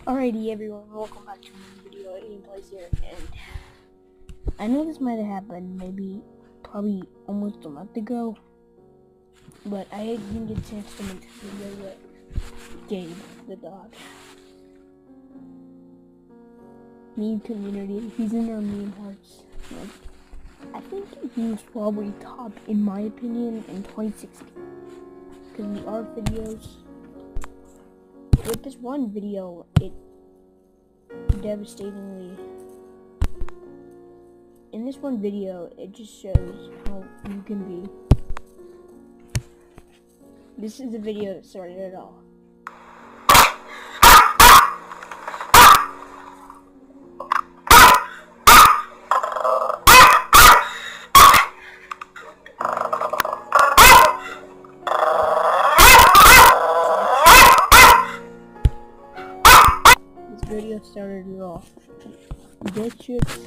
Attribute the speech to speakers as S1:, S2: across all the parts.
S1: Alrighty everyone, welcome back to my video. Gameplays here, and I know this might have happened probably almost a month ago, but I didn't get a chance to make this video with Gabe the Dog. Meme community, he's in our meme hearts. I think he was probably top, in my opinion, in 2016, because the art videos. With this one video, it devastatingly. In this one video, it just shows how you can be. This is the video that started it all. Video started it all. Dead chips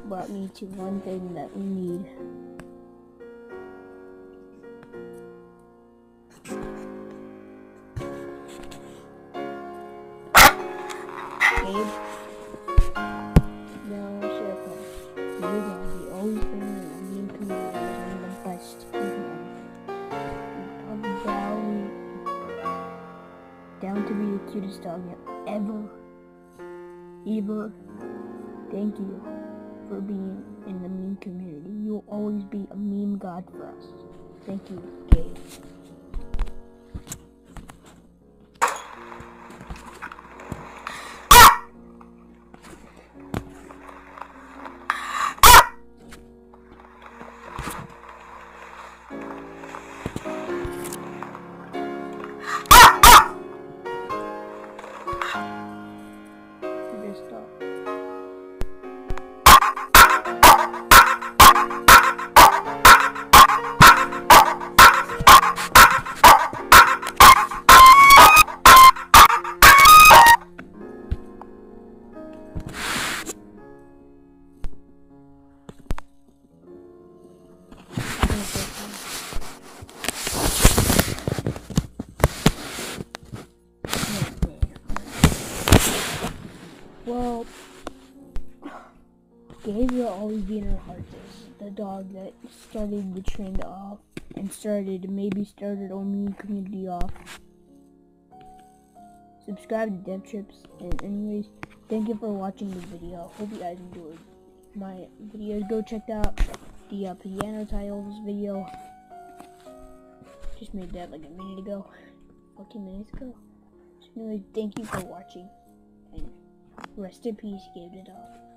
S1: brought me to one thing that we need. Gabe, now share points. You're gonna be always been a meme community as one of the best people. Down to be the cutest dog ever. Thank you for being in the meme community. You'll always be a meme god for us. Thank you, Gabe. Well, Gabe will always be in our hearts as the dog that started the trend off and started our meme community off. Subscribe to Dev Trips, and anyways, thank you for watching the video. Hope you guys enjoyed my videos. Go check out the piano tiles video. Just made that like a minute ago, 14 minutes ago. So anyways, thank you for watching, and rest in peace, Gabe the Dog.